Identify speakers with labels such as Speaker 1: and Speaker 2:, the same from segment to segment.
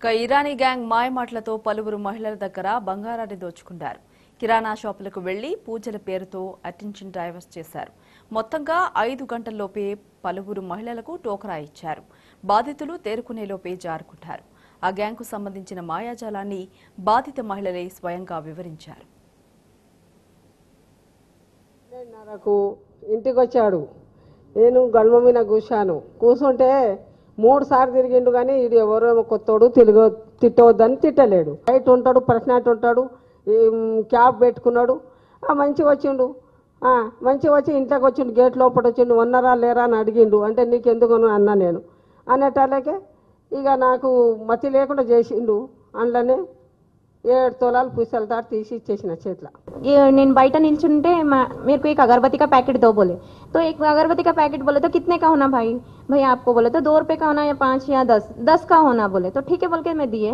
Speaker 1: Irani gang మాయమాటలతో పలువురు మహిళల దగ్గర బంగారాన్ని దోచుకున్నారు. కిరాణా షాపులకు వెళ్లి పూజల పేరుతో అటెన్షన్ డైవర్స్ చేశారు. మొత్తంగా 5 గంటల్లోపే పలువురు మహిళలకు టోకరా ఇచ్చారు. బాధితులు తేరుకునేలోపే జారుకున్నారు. ఆ గ్యాంగ్కు సంబంధించిన మాయాజాలాన్ని బాధిత మహిళలే స్వయంగా వివరించారు.
Speaker 2: ఇంటికి వచ్చాడు, నేను గల్మ మీద కూర్చుంటే 3 సార్లు తిరిగిండు. కానీ ఇది ఎవరో కొత్తోడు తిట్టవద్దని తిట్టలేడు. బయట ఉంటాడు, పర్సనాలిటీ ఉంటాడు, క్యాబ్ పెట్టుకున్నాడు. మంచిగా వచ్చిండు, మంచిగా వచ్చి ఇంట్లోకి వచ్చిండు. గేట్ లోపల వచ్చిండు. ఉన్నారా లేరా అని అడిగిండు. అంటే నీకు ఎందుకు అన్నా నేను అనేటాలకే ఇక నాకు మతి లేకుండా చేసిండు. అందులోనే 7 तोलाలు పుస్తల తాడు తీసి ఇచ్చేసిన చేతిలో.
Speaker 3: నేను బయట నిల్చుంటే मेरे को एक अगरबत्ती का पैकेट दो बोले, तो एक अगरबत्ती का पैकेट बोले तो कितने का होना भाई? भाई आपको बोले तो 2 रुपए का होना या 5 या 10 का होना बोले, तो ठीक है बोल के मैं दिए.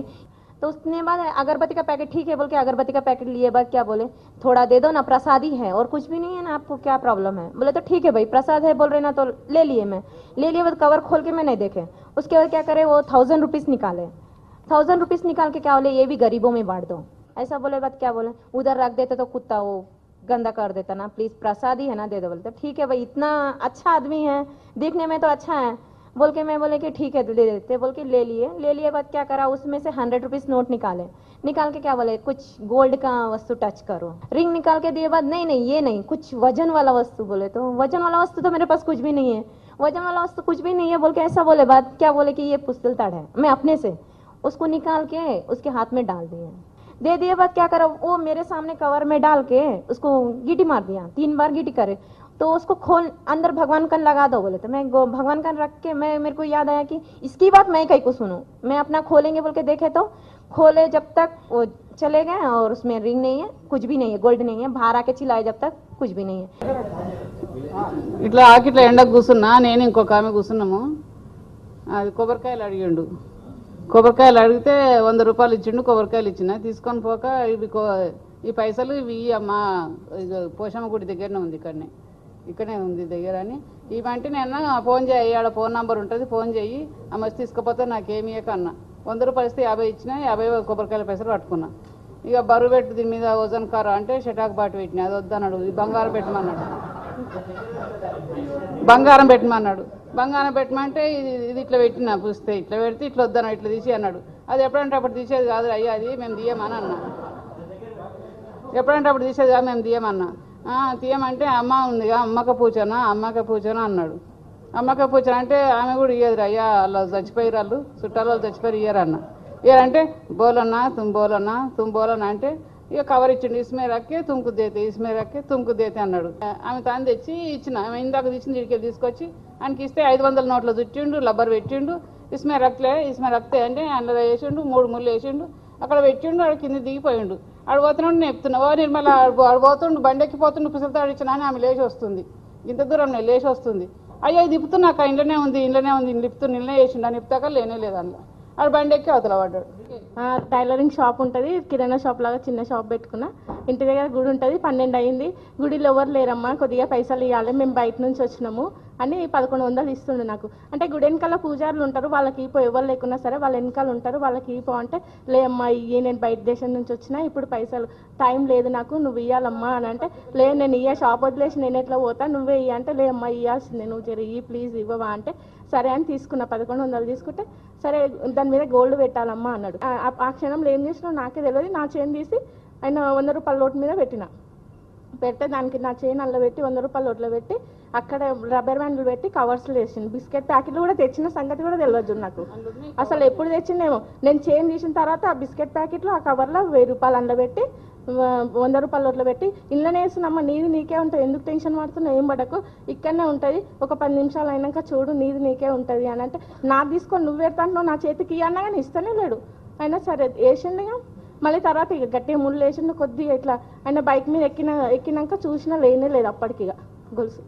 Speaker 3: तो उसने बाद अगरबत्ती का पैकेट ठीक है बोल के अगरबत्ती का पैकेट लिए बाद क्या बोले, थोड़ा दे दो ना, प्रसादी है और कुछ भी नहीं है ना, आपको क्या प्रॉब्लम है? बोले तो ठीक है भाई प्रसाद है बोल रहे ना, तो ले लिए. मैं ले लिए बाद कवर खोल के मैं नहीं देखे. उसके बाद क्या करे, वो 1000 रुपीज निकाले. 1000 रुपीज निकाल के क्या बोले, ये भी गरीबों में बांट दो. ऐसा बोले बात क्या बोले, उधर रख देते तो कुत्ता वो गंदा कर देता ना, प्लीज प्रसादी है ना दे दो. बोलते ठीक है भाई, इतना अच्छा आदमी है, देखने में तो अच्छा है बोल के मैं बोले कि ठीक है दे देते बोल के ले लिए. बाद क्या करा, उसमें से 100 रुपीज नोट निकाल के क्या बोले, कुछ गोल्ड का वस्तु टच करो. रिंग निकाल के दिए बाद नहीं ये नहीं, कुछ वजन वाला वस्तु बोले. तो वजन वाला वस्तु तो मेरे पास कुछ भी नहीं है, वजन वाला वस्तु कुछ भी नहीं है बोल के ऐसा बोले. बाद क्या बोले कि ये पुस्तल ताड़ है. मैं अपने से उसको निकाल के उसके हाथ में डाल दे दिए. बाद क्या करा, वो मेरे सामने कवर में डाल के उसको गीटी मार दिया. 3 बार गीटी करे. तो उसको खोल अंदर भगवान कन लगा दो बोले. तो मैं भगवान कन रख के मेरे को याद आया कि इसकी बात मैं कहीं को सुनूं. मैं अपना खोलेंगे बोल के देखे तो खोले, जब तक वो चले गए और उसमें रिंग नहीं है, कुछ भी नहीं है, गोल्ड नहीं है. बाहर आके चिल्लाए जब तक कुछ भी नहीं है.
Speaker 4: ఇట్లా ఆకిట్లా ఎండకు కూర్చున్నా, నేను ఇంకొక ఆమె కూర్చున్నాము. అది కొబ్బరికాయలు అడిగిండు. కొబ్బరికాయలు అడిగితే 100 రూపాయలు ఇచ్చిండు. కొబ్బరికాయలు ఇచ్చిన తీసుకొని పోక ఈ పైసలు ఇవి అమ్మా పోషమ్మ గుడి దగ్గరనే ఉంది, ఇక్కడనే ఉంది దగ్గర అని ఇవంటే నేను ఫోన్ చేయి, ఆడ ఫోన్ నంబర్ ఉంటుంది, ఫోన్ చేయి అమ్మ తీసుకపోతే నాకేమి కన్నా. 100 రూపాయలు ఇస్తే 50 ఇచ్చిన, 50 కొబ్బరికాయల పైసలు పట్టుకున్నా. ఇక బరువు పెట్టు దీని మీద ఓజన్ కారు అంటే షటాక్ బాటు పెట్టిన, అది వద్దన్నాడు. బంగారం పెట్టమన్నాడు, బంగారం పెట్టమంటే ఇది ఇట్లా పెట్టినా పుస్తే ఇట్లా పెడితే ఇట్లా వద్దన్నాడు, ఇట్లా తీసి అన్నాడు. అది ఎప్పుడంటే అప్పుడు తీసేది కాదు అయ్యా, అది మేము తీయమని అన్నా. ఎప్పుడంటే అప్పుడు తీసేది కాదు, మేము తీయమన్నా. తీయమంటే అమ్మ ఉందిగా, అమ్మక పూచనా అన్నాడు. అమ్మక పూచన అంటే ఆమె కూడా ఇయ్యదు అయ్యా, వాళ్ళు చచ్చిపోయారు, వాళ్ళు చుట్టాలు వాళ్ళు చచ్చిపోయారు, ఇయ్యారన్న. ఇయ్యారంటే బోలన్నా తుమ్ బోలన్నా అంటే ఇక కవర్ ఇచ్చిండు. ఇస్మే రక్కే తుమ్కు దేతే అన్నాడు. ఆమె తాను తెచ్చి ఇచ్చిన, ఆమె ఇందాక తెచ్చింది ఇడికెళ్ళి తీసుకొచ్చి ఆయనకి ఇస్తే 500 నోట్లు చుట్టిండు, లబ్బర్ పెట్టిండు. ఇస్మే రక్తే అంటే అందులో వేసిండు, 3 ముళ్ళు వేసిండు, అక్కడ పెట్టిండు. ఆడ కింద దిగిపోయిండు. ఆడు పోతున్నాడు, నేపుతున్నా ఓ నిర్మల ఆడు పోతుండు, బండెక్కిపోతుండు, పుసలతాడు ఇచ్చిన అని ఆమె లేచి వస్తుంది. ఇంత దూరం నేను లేచి వస్తుంది. అయ్యో ఇది తిప్పుతున్నాక ఇంట్లోనే ఉంది నిన్నే వేసిండు అని చెప్తాక లేనే లేదు. అందులో ఆడు బండెక్కి అవతల పడ్డాడు.
Speaker 3: టైలరింగ్ షాప్ ఉంటుంది, కిరాణా షాప్ లాగా చిన్న షాప్ పెట్టుకున్నా. ఇంటి దగ్గర గుడి ఉంటుంది. 12 అయింది. గుడిలో ఎవరు లేరమ్మా, కొద్దిగా పైసలు ఇవ్వాలి, మేము బయట నుంచి వచ్చినాము అని 1100 ఇస్తుండే నాకు. అంటే గుడి వెనకాల పూజారులు ఉంటారు, వాళ్ళకి ఎవరు లేకున్నా సరే వాళ్ళ వెనకాల ఉంటారు, వాళ్ళకి అంటే లే అమ్మా ఇయ్యి, నేను బయట దేశం నుంచి వచ్చినా, ఇప్పుడు పైసలు టైం లేదు నాకు, నువ్వు ఇవ్వాలమ్మా అని అంటే లే నేను షాప్ వదిలేసి నేను ఎట్లా పోతా, నువ్వే ఇయ్య అంటే లే అమ్మా ఇవ్వాల్సిందే, నువ్వు జరిగి ప్లీజ్ ఇవ్వవా అంటే సరే అని తీసుకున్నా. 1100 తీసుకుంటే సరే దాని మీద గోల్డ్ పెట్టాలమ్మా అన్నాడు. ఆ క్షణంలో ఏం చేసినావు నాకే తెలియదు. నా చైన్ తీసి ఆయన 100 రూపాయల నోటు మీద పెడితే దానికి నా చైన్ అల్ల పెట్టి 100 రూపాయల నోట్లో పెట్టి అక్కడ రబ్బర్ బ్యాండ్లు పెట్టి కవర్స్లో వేసింది. బిస్కెట్ ప్యాకెట్లు కూడా తెచ్చిన సంగతి కూడా తెలియదు నాకు. అసలు ఎప్పుడు తెచ్చిందేమో. నేను చైన్ తీసిన తర్వాత ఆ బిస్కెట్ ప్యాకెట్లు ఆ కవర్లో 1000 రూపాయలు అందులో పెట్టి 100 రూపాయల నోట్లో పెట్టి ఇంట్లోనే వేస్తున్నమ్మ, నీది నీకే ఉంటుంది, ఎందుకు టెన్షన్ పడుతున్నావు, ఏం పడకు, ఇక్కడనే ఉంటుంది, ఒక 10 నిమిషాలు అయినాక చూడు నీది నీకే ఉంటుంది అని అంటే నాకు తీసుకొని నువ్వు పెడతాంటున్నావు, నా చేతికి అన్నా కానీ ఇస్తూనే లేడు. అయినా సరే వేసిండుగా. మళ్ళీ తర్వాత ఇక గట్టిగా ముళ్ళు వేసిండు కొద్దిగా ఇట్లా. ఆయన బైక్ మీద ఎక్కినాక చూసినా లేనే లేదు అప్పటికి ఇక గొలుసు.